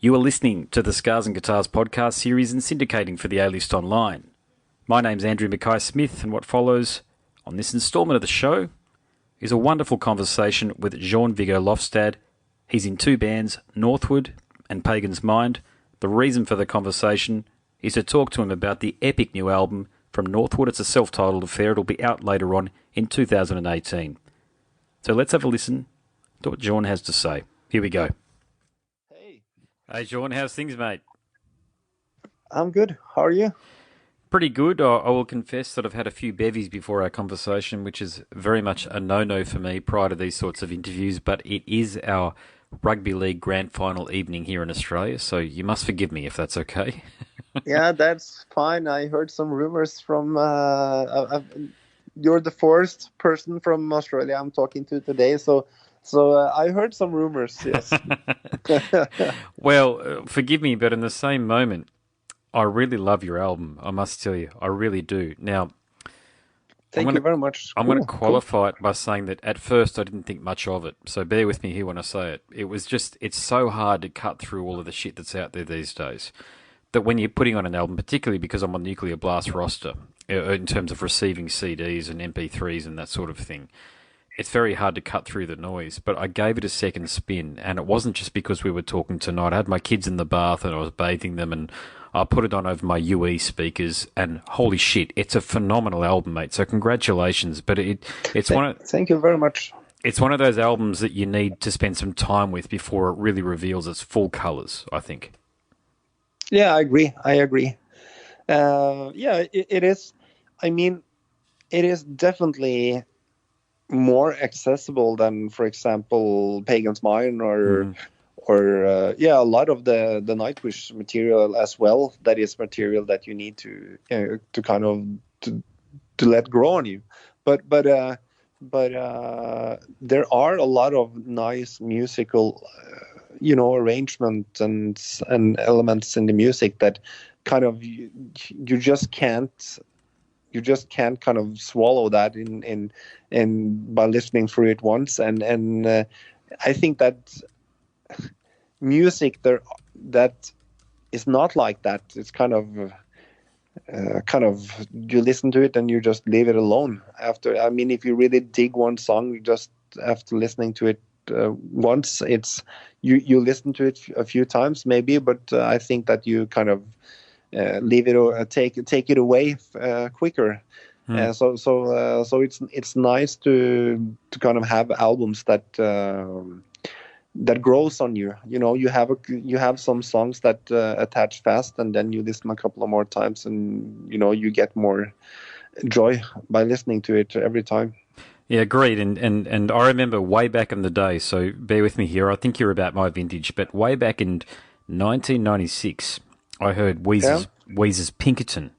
You are listening to the Scars and Guitars podcast series and syndicating for the A-List Online. My name's Andrew Mackay-Smith, and what follows on this instalment of the show is a wonderful conversation with Jorn Viggo Lofstad. He's in two bands, Northward and Pagan's Mind. The reason for the conversation is to talk to him about the epic new album from Northward. It's a self-titled affair. It'll be out later on in 2018. So let's have a listen to what Jorn has to say. Here we go. Hey, Jorn, how's things, mate? I'm good. How are you? Pretty good. I will confess that I've had a few bevies before our conversation, which is very much a no-no for me prior to these sorts of interviews, but it is our rugby league grand final evening here in Australia, so you must forgive me if that's okay. Yeah, that's fine. I heard some rumors from... you're the fourth person from Australia I'm talking to today, so I heard some rumors, yes. Well, forgive me, but in the same moment, I really love your album, I must tell you. I really do. Now, Thank you very much. I'm going to qualify it by saying that at first I didn't think much of it, so bear with me here when I say it. It's so hard to cut through all of the shit that's out there these days, that when you're putting on an album, particularly because I'm on Nuclear Blast roster, in terms of receiving CDs and MP3s and that sort of thing, it's very hard to cut through the noise, but I gave it a second spin, and it wasn't just because we were talking tonight. I had my kids in the bath and I was bathing them, and I put it on over my UE speakers, and holy shit, it's a phenomenal album, mate. So congratulations. But Thank you very much. It's one of those albums that you need to spend some time with before it really reveals its full colours, I think. Yeah, I agree. It is. I mean, it is definitely more accessible than, for example, Pagan's Mind or a lot of the Nightwish material as well. That is material that you need to kind of to let grow on you. But there are a lot of nice musical arrangements and elements in the music that kind of you just can't kind of swallow that in by listening through it once, and I think that music there that is not like that. It's kind of you listen to it and you just leave it alone after. I mean, if you really dig one song, you just after listening to it once, it's you listen to it a few times maybe, but I think that you kind of leave it or take it away quicker. So it's nice to kind of have albums that grows on you. You have some songs that attach fast, and then you listen a couple of more times, and you get more joy by listening to it every time. Yeah, agreed. And I remember way back in the day, so bear with me here, I think you're about my vintage, but way back in 1996, I heard Weezer's Pinkerton,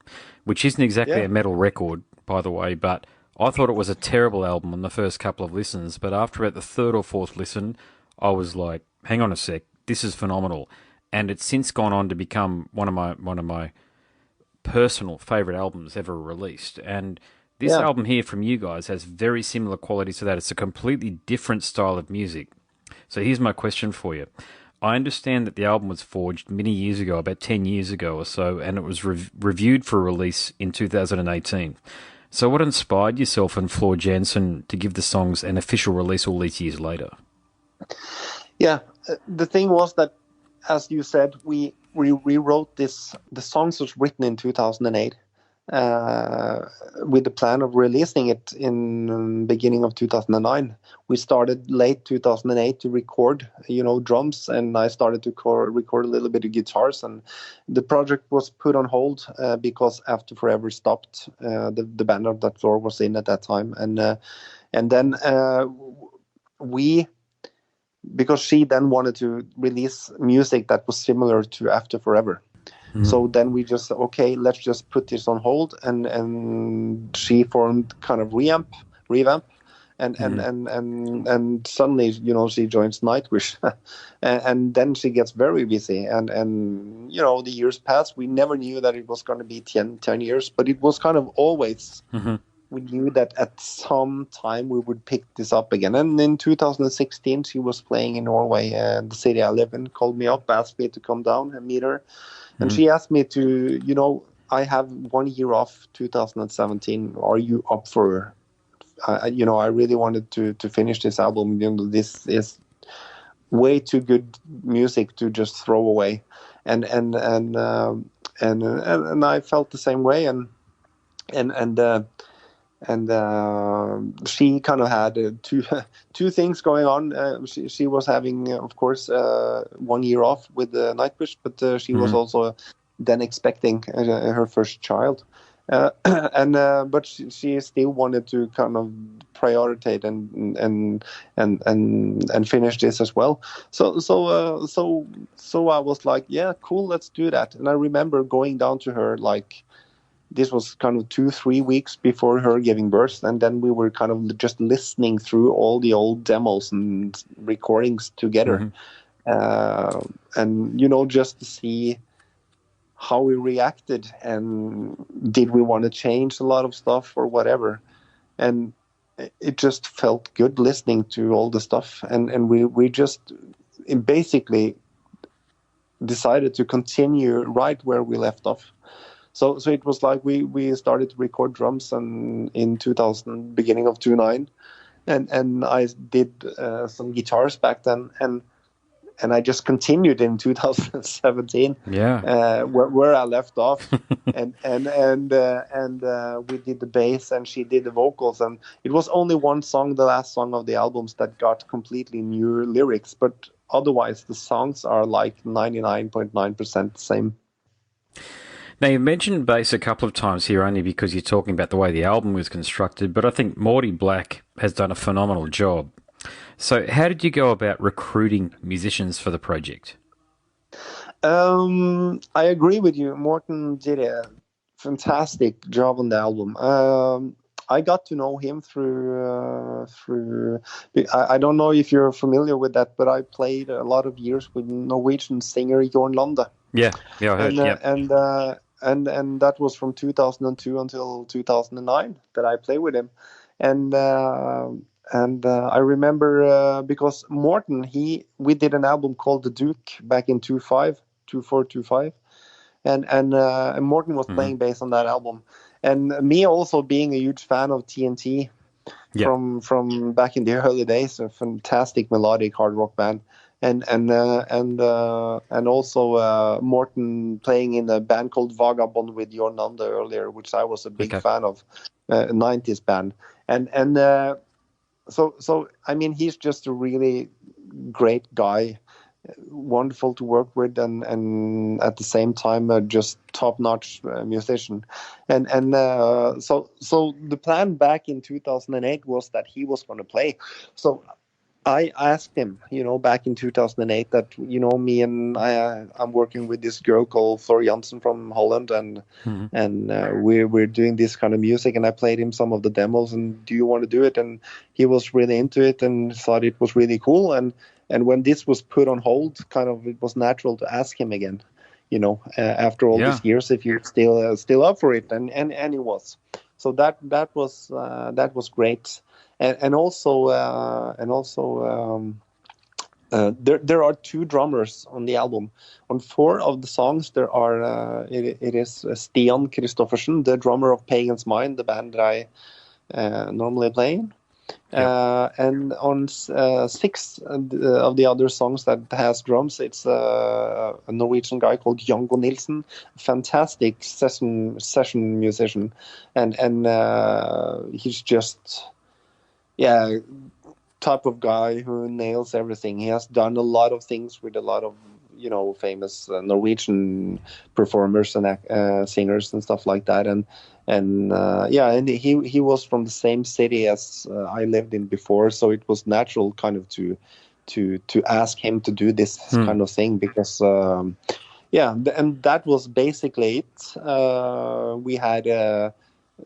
which isn't exactly a metal record, by the way, but I thought it was a terrible album on the first couple of listens, but after about the third or fourth listen, I was like, hang on a sec, this is phenomenal. And it's since gone on to become one of my personal favourite albums ever released. And this album here from you guys has very similar qualities to that. It's a completely different style of music. So here's my question for you. I understand that the album was forged many years ago, about 10 years ago or so, and it was reviewed for release in 2018. So what inspired yourself and Floor Jansen to give the songs an official release all these years later? Yeah, the thing was that, as you said, we rewrote this. The songs was written in 2008 with the plan of releasing it in beginning of 2009. We started late 2008 to record, drums, and I started to record a little bit of guitars, and the project was put on hold because After Forever stopped. The band that Floor was in at that time, and then because she then wanted to release music that was similar to After Forever. Mm-hmm. So then we just, let's just put this on hold, and she formed kind of revamp, and suddenly, she joins Nightwish, and then she gets very busy, and the years pass. We never knew that it was going to be 10 years, but it was kind of always we knew that at some time we would pick this up again. And in 2016, she was playing in Norway, and the city I live in called me up, asked me to come down and meet her. And she asked me to, I have 1 year off 2017. Are you up for, I really wanted to finish this album. This is way too good music to just throw away. And I felt the same way. And she kind of had two things going on. She was having, of course, 1 year off with the Nightwish, but she was also then expecting her first child, but she still wanted to kind of prioritize and finish this as well. So I was like, yeah, cool, let's do that. And I remember going down to her like. This was kind of 2-3 weeks before her giving birth, and then we were kind of just listening through all the old demos and recordings together, and just to see how we reacted and did we want to change a lot of stuff or whatever. And it just felt good listening to all the stuff, and we just basically decided to continue right where we left off. So it was like we started to record drums in 2000, beginning of 2009, and I did some guitars back then, and I just continued in 2017, where I left off, and we did the bass and she did the vocals, and it was only one song, the last song of the albums, that got completely new lyrics, but otherwise the songs are like 99.9% the same. Now, you mentioned bass a couple of times here only because you're talking about the way the album was constructed, but I think Morty Black has done a phenomenal job. So how did you go about recruiting musicians for the project? I agree with you. Morten did a fantastic job on the album. I got to know him through. I don't know if you're familiar with that, but I played a lot of years with Norwegian singer Jorn Lande. Yeah, I heard. And that was from 2002 until 2009 that I played with him, and I remember because Morten, we did an album called The Duke back in 2005, and Morten was playing bass on that album, and me also being a huge fan of TNT from back in the early days, a fantastic melodic hard rock band. And also Morten playing in a band called Vagabond with Jorn Lande earlier, which I was a big fan of, 90s band. And so I mean, he's just a really great guy, wonderful to work with, and at the same time just top-notch musician. And so the plan back in 2008 was that he was going to play. So I asked him, back in 2008 that, me and I'm working with this girl called Flor Jansen from Holland, and we're doing this kind of music, and I played him some of the demos, and do you want to do it? And he was really into it and thought it was really cool. And when this was put on hold, kind of, it was natural to ask him again, after all these years, if you're still up for it. And he was. So that was great. And also there are two drummers on the album. On 4 of the songs, there are it is Stian Kristoffersen, the drummer of Pagan's Mind, the band that I normally play in. And on 6 of the other songs that has drums, it's a Norwegian guy called Jango Nilsen, fantastic session musician, and he's just type of guy who nails everything. He has done a lot of things with a lot of famous Norwegian performers and singers and stuff like that, and he was from the same city as I lived in before, so it was natural kind of to ask him to do this kind of thing, because and that was basically it. We had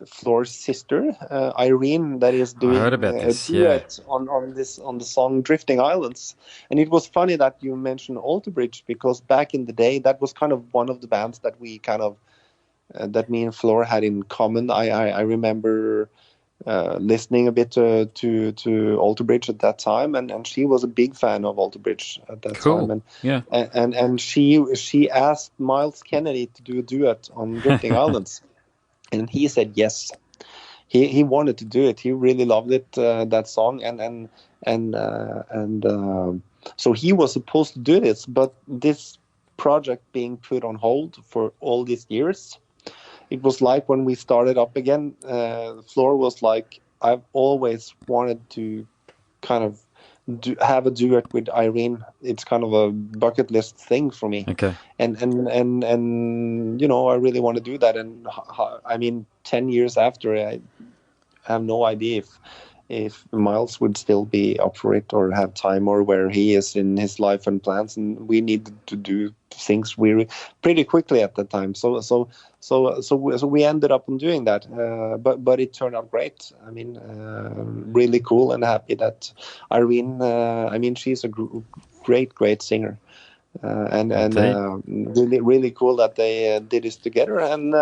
Flor's sister Irene, that is doing a duet on the song Drifting Islands. And it was funny that you mentioned Alter Bridge, because back in the day that was kind of one of the bands that we kind of that me and Flor had in common. I remember listening a bit to Alter Bridge at that time, and she was a big fan of Alter Bridge at that time, Cool. Yeah. and she asked Miles Kennedy to do a duet on Drifting Islands, and he said yes. He wanted to do it. He really loved it, that song, and so he was supposed to do this, but this project being put on hold for all these years, it was like when we started up again, Floor was like, I've always wanted to kind of have a duet with Irene. It's kind of a bucket list thing for me. Okay. And I really want to do that. And I mean, 10 years after, I have no idea if Miles would still be up for it or have time, or where he is in his life and plans. And we needed to do things pretty quickly at the time. So we ended up on doing that. But it turned out great. I mean, really cool, and happy that Irene. I mean, she's a great singer. And really really cool that they did this together. And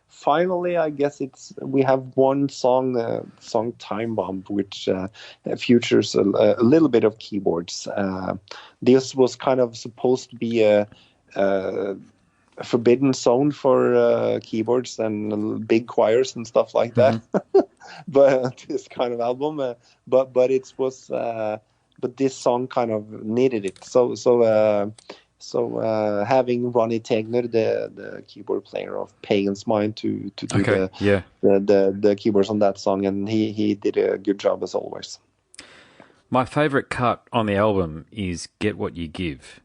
finally, I guess we have one song Time Bomb, which features a little bit of keyboards. This was kind of supposed to be a forbidden zone for keyboards and big choirs and stuff like that. But this kind of album, but it was but this song kind of needed it. So having Ronnie Tegner, the keyboard player of Pagan's Mind, to do the keyboards on that song, and he did a good job as always. My favorite cut on the album is "Get What You Give,"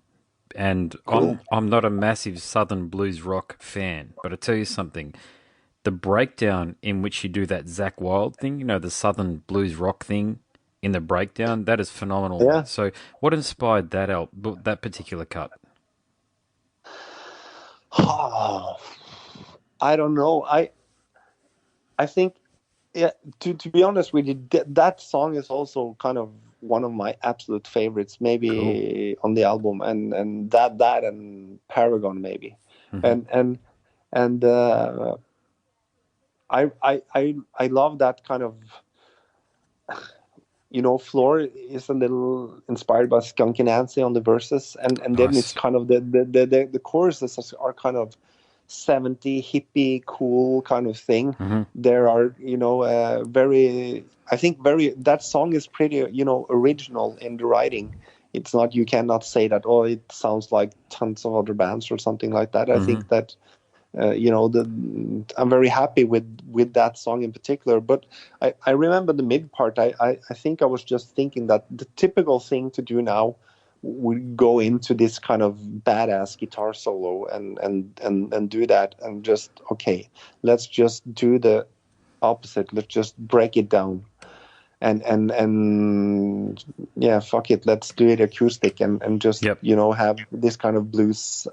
and Cool. I'm not a massive Southern blues rock fan, but I tell you something. The breakdown in which you do that Zakk Wylde thing, the Southern blues rock thing in the breakdown, that is phenomenal. Yeah. So what inspired that particular cut? Oh, I don't know. I think, yeah. To be honest with you, that song is also kind of one of my absolute favorites, maybe on the album, and that and Paragon maybe, and I love that kind of. Floor is a little inspired by Skunky Nancy on the verses, and then it's kind of the choruses are kind of 70 hippie cool kind of thing. There are that song is pretty original in the writing. It's not, you cannot say that it sounds like tons of other bands or something like that. I think that I'm very happy with that song in particular. But I remember the mid part. I think I was just thinking that the typical thing to do now would go into this kind of badass guitar solo and do that, and just, okay, let's just do the opposite. Let's just break it down. And yeah, fuck it. Let's do it acoustic and just have this kind of blues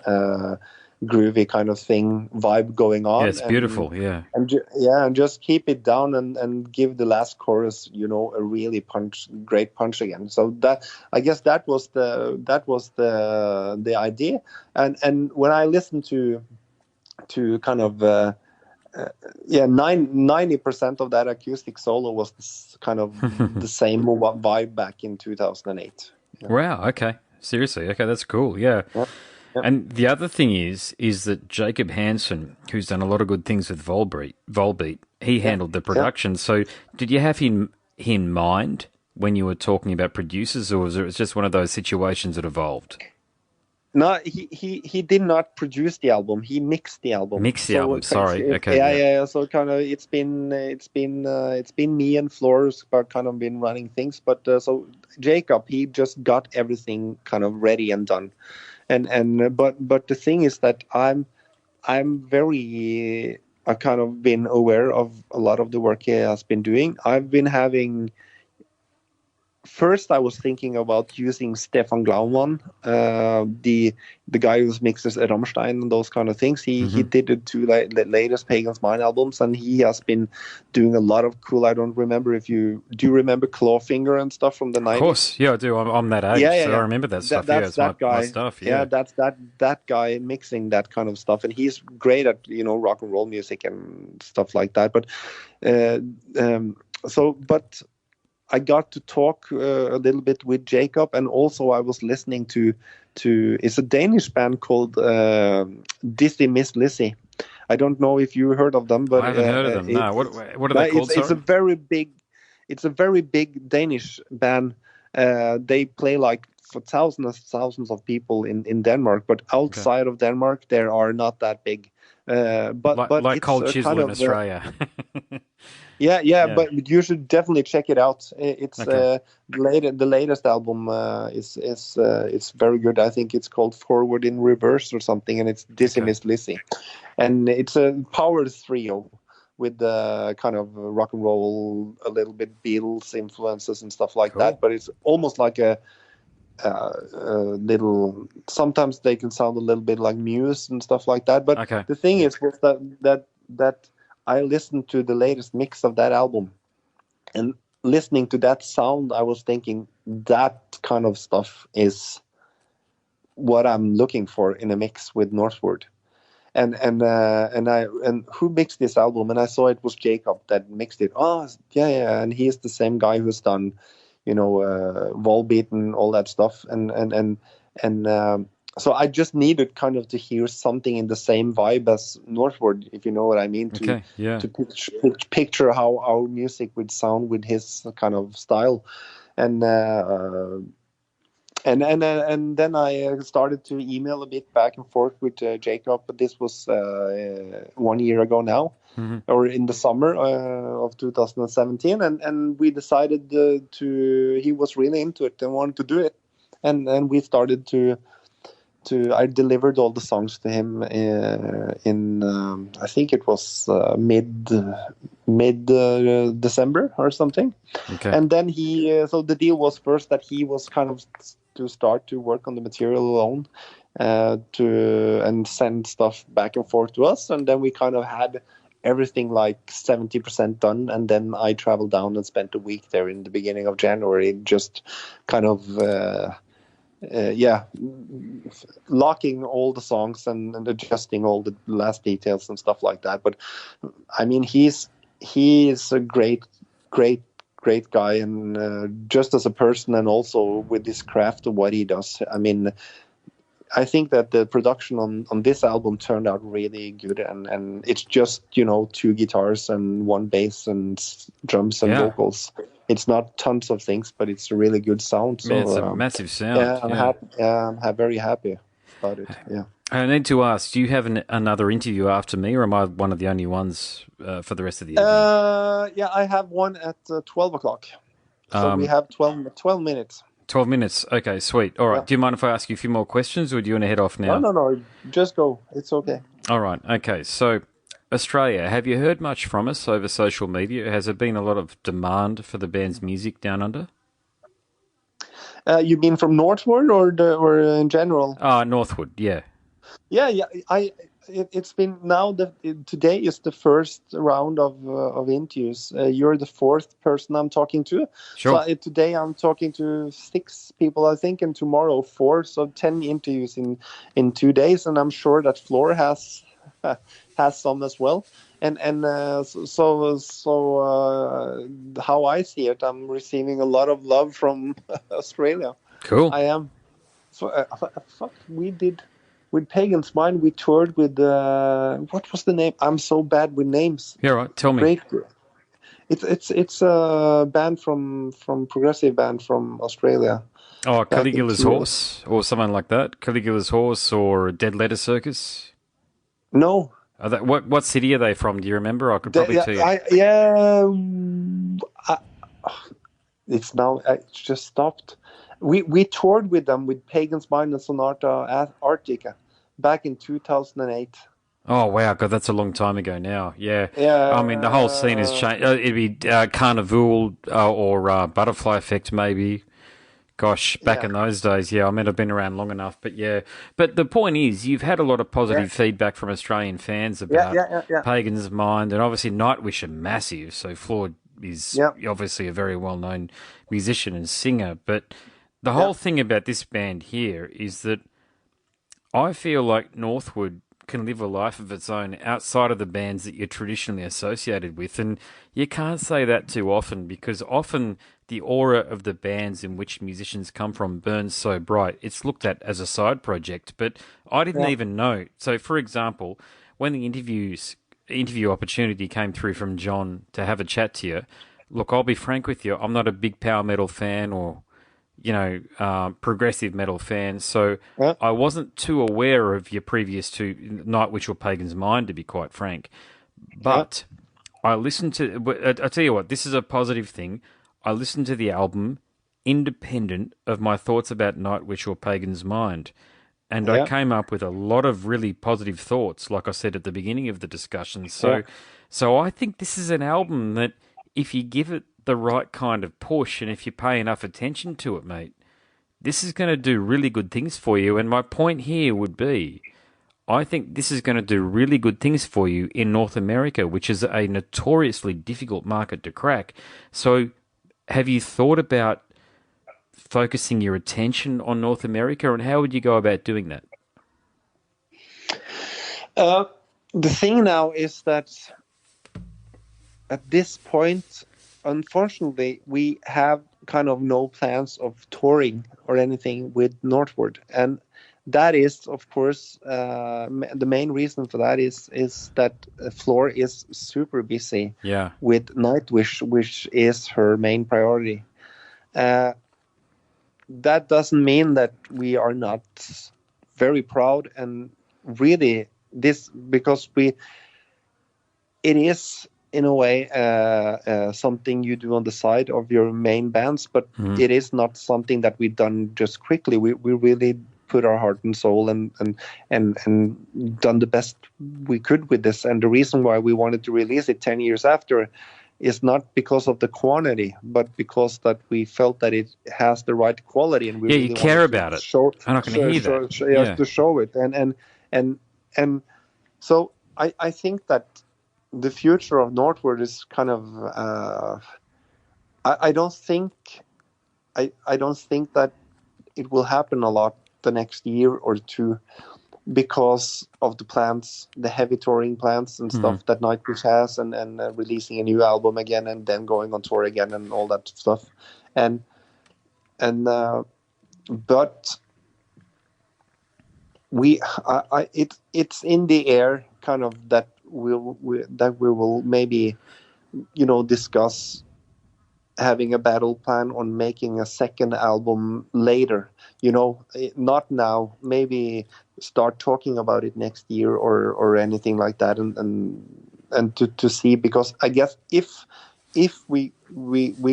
groovy kind of thing vibe going on. Yeah, it's beautiful. Yeah, and just keep it down and give the last chorus a really great punch again. So that, I guess, that was the idea. And when I listened to kind of 90% of that acoustic solo was kind of the same vibe back in 2008. Wow. Okay. Seriously. Okay, that's cool. Yeah. Yep. And the other thing is that Jacob Hansen, who's done a lot of good things with Volbeat, he handled the production. So did you have him in mind when you were talking about producers, or was it just one of those situations that evolved? No, he did not produce the album. He mixed the album. Sorry. Okay. Yeah. So kind of it's been me and Flores, but kind of been running things. But so Jacob, he just got everything kind of ready and done. But the thing is that I've kind of been aware of a lot of the work he has been doing. I've been having. First, I was thinking about using Stefan Glaumann, the guy who mixes Rammstein and those kind of things. He did the two latest Pagan's Mind albums, and he has been doing a lot of cool. I don't remember if you remember Clawfinger and stuff from the 90s. Of course, yeah, I do. I'm that age, so I remember that stuff. That's that guy. My stuff. Yeah, that's that guy mixing that kind of stuff, and he's great at rock and roll music and stuff like that. But But I got to talk a little bit with Jacob, and also I was listening to it's a Danish band called Dizzy Miss Lizzy. I don't know if you heard of them, but I haven't heard of them. No, what are they called? it's a Sorry. very big Danish band. They play like for thousands of people in Denmark, but Okay. outside of Denmark, they are not that big. But Like it's Cold Chisel kind in of Australia. yeah, Yeah. but you should definitely check it out. It's Okay. the latest album is very good. I think it's called Forward in Reverse or something, and it's Dizzy Okay. Miss Lizzy, and it's a power trio with kind of rock and roll, a little bit Beatles influences and stuff like Cool. that. But it's almost like a little. Sometimes they can sound a little bit like Muse and stuff like that. But Okay. the thing is was that I listened to the latest mix of that album, and listening to that sound, I was thinking that kind of stuff is what I'm looking for in a mix with Northward. And who mixed this album? And I saw it was Jacob that mixed it. Oh yeah, and he's the same guy who's done, Volbeat and all that stuff. And so I just needed kind of to hear something in the same vibe as Northward, if you know what I mean, Okay. Yeah. to picture how our music would sound with his kind of style. And and then I started to email a bit back and forth with Jacob. But this was 1 year ago now, or in the summer of 2017, and we decided to. He was really into it and wanted to do it, and we started to. I delivered all the songs to him in I think it was mid December or something. Okay. And then he so the deal was first that he was kind of to start to work on the material alone, and send stuff back and forth to us, and then we kind of had everything like 70% done, and then I traveled down and spent a week there in the beginning of January, just kind of locking all the songs and adjusting all the last details and stuff like that. But I mean, he is a great guy, and just as a person, and also with this craft of what he does. I mean, I think that the production on this album turned out really good, and it's just two guitars and one bass and drums and vocals. It's not tons of things, but it's a really good sound. So it's a massive sound. Yeah, I'm happy. I'm very happy about it. Yeah. I need to ask, do you have another interview after me, or am I one of the only ones for the rest of the evening? Yeah, I have one at 12 o'clock. So we have 12 minutes. 12 minutes. Okay, sweet. All right. Yeah. Do you mind if I ask you a few more questions, or do you want to head off now? No. Just go. It's okay. All right. Okay. So, Australia, have you heard much from us over social media? Has there been a lot of demand for the band's music down under? You mean from Northward or in general? Northward, yeah. Yeah. It's been now today is the first round of interviews. You're the fourth person I'm talking to. Sure. So today I'm talking to 6 people, I think, and tomorrow 4. So 10 interviews in 2 days, and I'm sure that Floor has some as well. And so how I see it, I'm receiving a lot of love from Australia. Cool. I am. So we did. With Pagan's Mind, we toured with what was the name? I'm so bad with names. Yeah, right. Tell me. It's a band from progressive band from Australia. Oh, Caligula's Horse or something like that. Caligula's Horse or Dead Letter Circus. No. What city are they from? Do you remember? I could probably tell you. It's now. It's just stopped. We toured with them with Pagan's Mind and Sonata Arctica back in 2008. Oh, wow. God, that's a long time ago now. Yeah. Yeah. I mean, the whole scene has changed. It'd be Carnival or Butterfly Effect, maybe. Gosh, back in those days, yeah. I mean, I've been around long enough, but yeah. But the point is, you've had a lot of positive feedback from Australian fans about Pagan's Mind, and obviously Nightwish are massive, so Floyd is obviously a very well-known musician and singer, but the whole thing about this band here is that I feel like Northward can live a life of its own outside of the bands that you're traditionally associated with. And you can't say that too often, because often the aura of the bands in which musicians come from burns so bright, it's looked at as a side project. But I didn't even know. So, for example, when the interview opportunity came through from John to have a chat to you, look, I'll be frank with you, I'm not a big power metal fan or progressive metal fan, so I wasn't too aware of your previous two, Nightwish or Pagan's Mind, to be quite frank. But I listened to, I tell you what, this is a positive thing. I listened to the album independent of my thoughts about Nightwish or Pagan's Mind. And I came up with a lot of really positive thoughts, like I said at the beginning of the discussion. So I think this is an album that, if you give it the right kind of push and if you pay enough attention to it, mate, this is going to do really good things for you. And my point here would be, I think this is going to do really good things for you in North America, which is a notoriously difficult market to crack. So have you thought about focusing your attention on North America, and how would you go about doing that? The thing now is that at this point, unfortunately, we have kind of no plans of touring or anything with Northward. And that is, of course, the main reason for that is that Floor is super busy with Nightwish, which is her main priority. That doesn't mean that we are not very proud and really this, because it is in a way something you do on the side of your main bands, but it is not something that we've done just quickly. We really put our heart and soul and done the best we could with this. And the reason why we wanted to release it 10 years after is not because of the quantity, but because that we felt that it has the right quality, and we really you care about it. I'm not going to hear that. To show it, and so I think that the future of Northward is kind of I don't think that it will happen a lot the next year or two, because of the plans, the heavy touring plans and stuff that Nightwish has, and releasing a new album again and then going on tour again and all that stuff, but it's in the air, kind of, that we will maybe discuss having a battle plan on making a second album later, not now, maybe start talking about it next year or anything like that, and to see, because I guess if we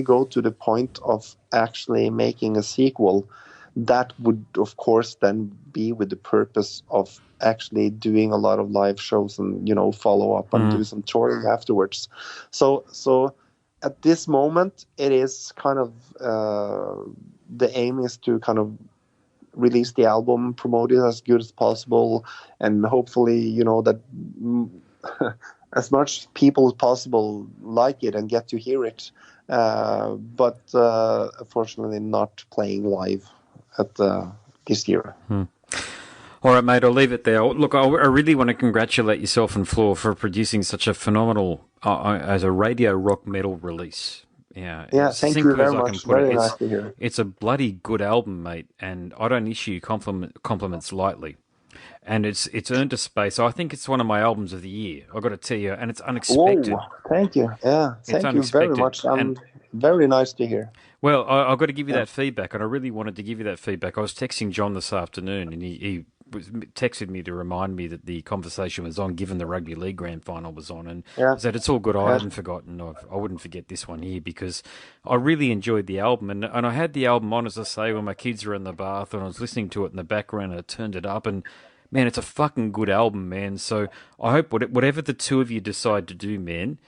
go to the point of actually making a sequel, that would of course then be with the purpose of actually doing a lot of live shows and follow up and do some touring afterwards. So at this moment, it is kind of the aim is to kind of release the album, promote it as good as possible, and hopefully that as much people as possible like it and get to hear it, but unfortunately not playing live at this year. All right, mate, I'll leave it there. Look, I really want to congratulate yourself and Floor for producing such a phenomenal, as a radio rock metal release. Yeah, thank you very much. Very nice to hear. It's a bloody good album, mate, and I don't issue compliments lightly. And it's earned a space. I think it's one of my albums of the year, I've got to tell you, and it's unexpected. Whoa, thank you. Yeah, thank you very much. Very nice to hear. Well, I've got to give you that feedback, and I really wanted to give you that feedback. I was texting John this afternoon, and he texted me to remind me that the conversation was on, given the rugby league grand final was on, and said it's all good. I hadn't forgotten. I wouldn't forget this one here, because I really enjoyed the album, and I had the album on, as I say, when my kids were in the bath, and I was listening to it in the background, and I turned it up, and man, it's a fucking good album, man. So I hope whatever the two of you decide to do, man,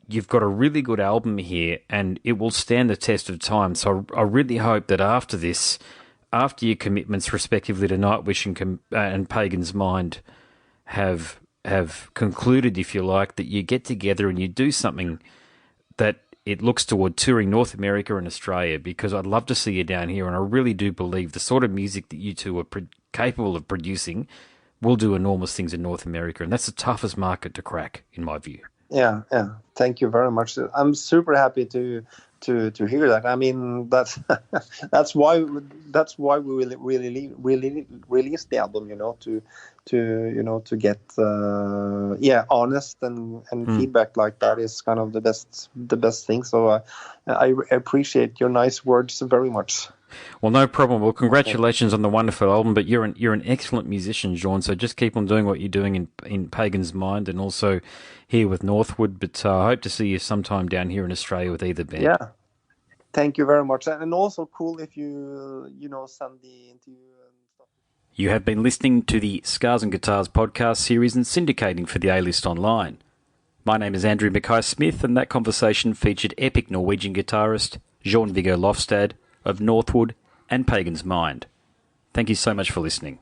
you've got a really good album here, and it will stand the test of time. So I really hope that after this, after your commitments respectively to Nightwish and Pagan's Mind have concluded, if you like, that you get together and you do something that it looks toward touring North America and Australia, because I'd love to see you down here, and I really do believe the sort of music that you two are capable of producing will do enormous things in North America, and that's the toughest market to crack, in my view. Yeah. Thank you very much. I'm super happy to hear that. I mean, that's that's why we really released the album. To get honest and feedback like that is kind of the best thing. So I appreciate your nice words very much. Well, no problem. Well, congratulations on the wonderful album, but you're an excellent musician, Jorn, so just keep on doing what you're doing in Pagan's Mind and also here with Northward, but I hope to see you sometime down here in Australia with either band. Yeah. Thank you very much. And also cool if you send the interview and stuff. You have been listening to the Scars and Guitars podcast series and syndicating for the A-List Online. My name is Andrew Mackay-Smith, and that conversation featured epic Norwegian guitarist Jorn Viggo Lofstad of Northward and Pagan's Mind. Thank you so much for listening.